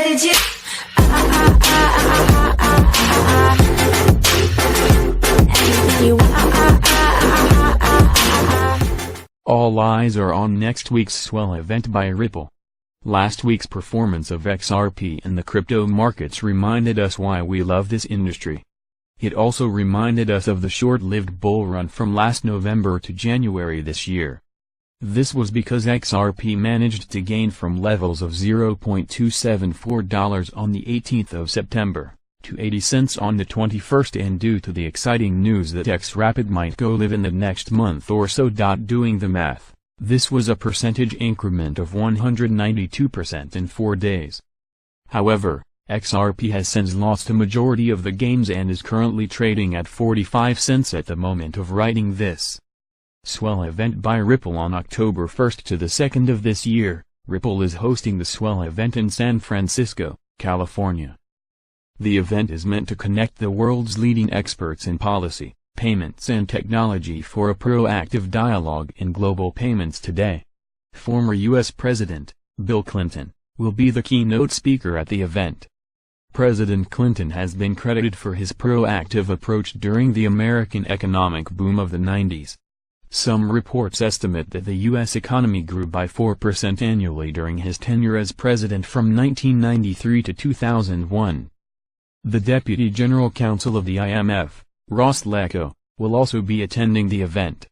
did you? Anything you want. All eyes are on next week's Swell event by Ripple. Last week's performance of XRP in the crypto markets reminded us why we love this industry. It also reminded us of the short-lived bull run from last November to January this year. This was because XRP managed to gain from levels of $0.274 on the 18th of September, to 80 cents on the 21st, and due to the exciting news that XRapid might go live in the next month or so. Doing the math, this was a percentage increment of 192% in 4 days. However, XRP has since lost a majority of the gains and is currently trading at 45 cents at the moment of writing this. Swell event by Ripple on October 1st to the 2nd of this year. Ripple is hosting the Swell event in San Francisco, California. The event is meant to connect the world's leading experts in policy, payments and technology for a proactive dialogue in global payments today. Former U.S. President, Bill Clinton, will be the keynote speaker at the event. President Clinton has been credited for his proactive approach during the American economic boom of the 90s. Some reports estimate that the U.S. economy grew by 4% annually during his tenure as president from 1993 to 2001. The Deputy General Counsel of the IMF, Ross Lecco, will also be attending the event.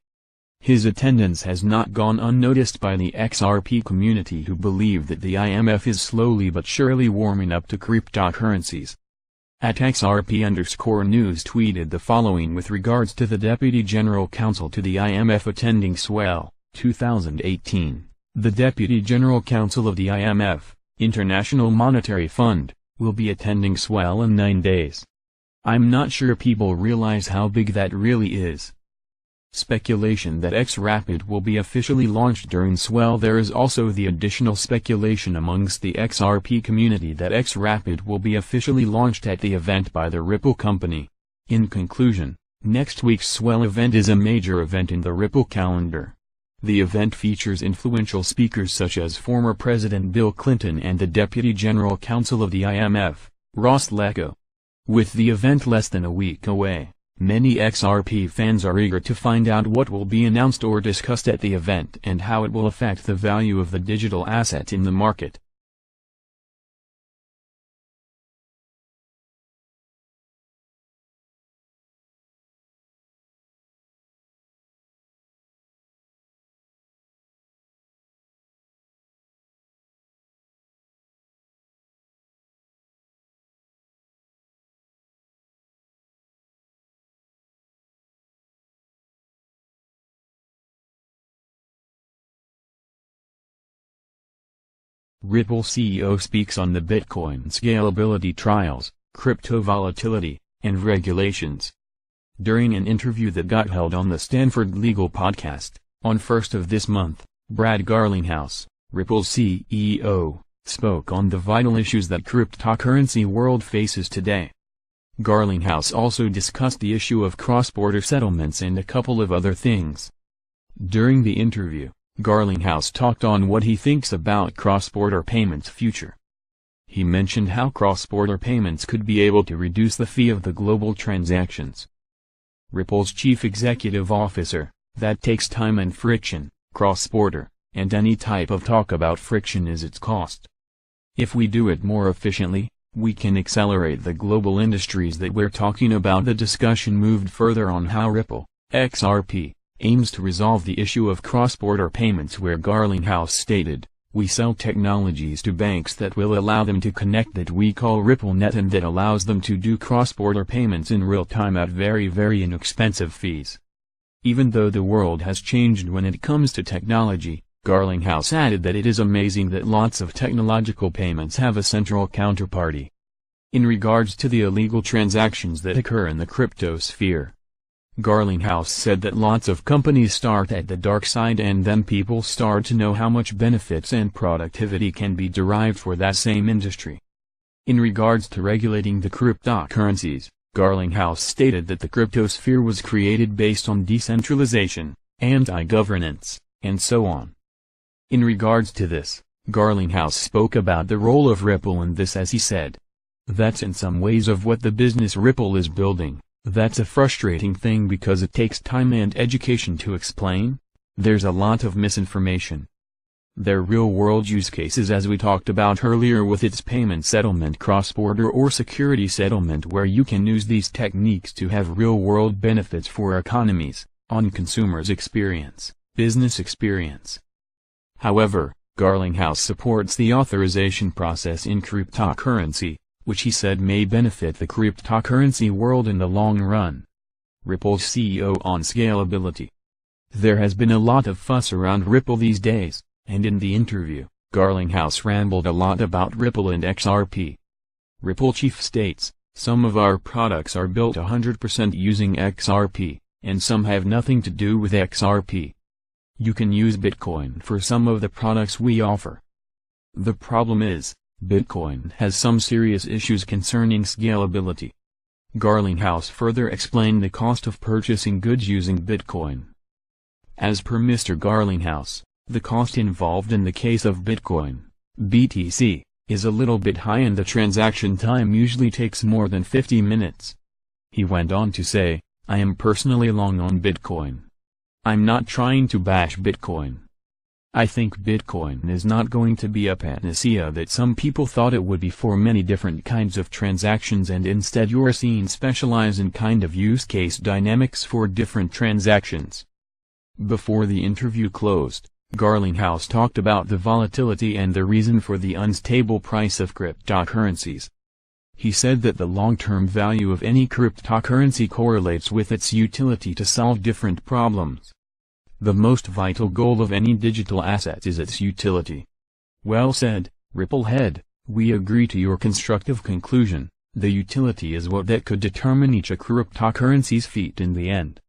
His attendance has not gone unnoticed by the XRP community, who believe that the IMF is slowly but surely warming up to cryptocurrencies. At XRP_news tweeted the following with regards to the Deputy General Counsel to the IMF attending Swell, 2018. The Deputy General Counsel of the IMF, International Monetary Fund, will be attending Swell in 9 days. I'm not sure people realize how big that really is. Speculation that XRapid will be officially launched during Swell. There is also the additional speculation amongst the XRP community that XRapid will be officially launched at the event by the Ripple company. In conclusion, next week's Swell event is a major event in the Ripple calendar. The event features influential speakers such as former President Bill Clinton and the Deputy General Counsel of the IMF, Ross Lecco. With the event less than a week away, many XRP fans are eager to find out what will be announced or discussed at the event and how it will affect the value of the digital asset in the market. Ripple CEO speaks on the Bitcoin scalability trials, crypto volatility, and regulations. During an interview that got held on the Stanford Legal Podcast, on 1st of this month, Brad Garlinghouse, Ripple's CEO, spoke on the vital issues that cryptocurrency world faces today. Garlinghouse also discussed the issue of cross-border settlements and a couple of other things. During the interview, Garlinghouse talked on what he thinks about cross-border payments' future. He mentioned how cross-border payments could be able to reduce the fee of the global transactions. Ripple's chief executive officer, that takes time and friction, cross-border, and any type of talk about friction is its cost. If we do it more efficiently, we can accelerate the global industries that we're talking about. The discussion moved further on how Ripple, XRP, aims to resolve the issue of cross-border payments, where Garlinghouse stated, "We sell technologies to banks that will allow them to connect that we call RippleNet and that allows them to do cross-border payments in real time at very inexpensive fees." Even though the world has changed when it comes to technology, Garlinghouse added that it is amazing that lots of technological payments have a central counterparty. In regards to the illegal transactions that occur in the crypto sphere, Garlinghouse said that lots of companies start at the dark side and then people start to know how much benefits and productivity can be derived for that same industry. In regards to regulating the cryptocurrencies, Garlinghouse stated that the cryptosphere was created based on decentralization, anti-governance, and so on. In regards to this, Garlinghouse spoke about the role of Ripple in this as he said, "That's in some ways of what the business Ripple is building. That's a frustrating thing because it takes time and education to explain. There's a lot of misinformation. They're real-world use cases as we talked about earlier with its payment settlement cross-border or security settlement where you can use these techniques to have real-world benefits for economies, on consumers' experience, business experience." However, Garlinghouse supports the authorization process in cryptocurrency, which he said may benefit the cryptocurrency world in the long run. Ripple's CEO on scalability. There has been a lot of fuss around Ripple these days, and in the interview, Garlinghouse rambled a lot about Ripple and XRP. Ripple chief states, "Some of our products are built 100% using XRP, and some have nothing to do with XRP. You can use Bitcoin for some of the products we offer. The problem is, Bitcoin has some serious issues concerning scalability." Garlinghouse further explained the cost of purchasing goods using Bitcoin. As per Mr. Garlinghouse, the cost involved in the case of Bitcoin, BTC, is a little bit high and the transaction time usually takes more than 50 minutes. He went on to say, "I am personally long on Bitcoin. I'm not trying to bash Bitcoin. I think Bitcoin is not going to be a panacea that some people thought it would be for many different kinds of transactions and instead you're seeing specialize in kind of use case dynamics for different transactions." Before the interview closed, Garlinghouse talked about the volatility and the reason for the unstable price of cryptocurrencies. He said that the long-term value of any cryptocurrency correlates with its utility to solve different problems. The most vital goal of any digital asset is its utility. Well said, Ripple head, we agree to your constructive conclusion. The utility is what that could determine each cryptocurrency's fate in the end.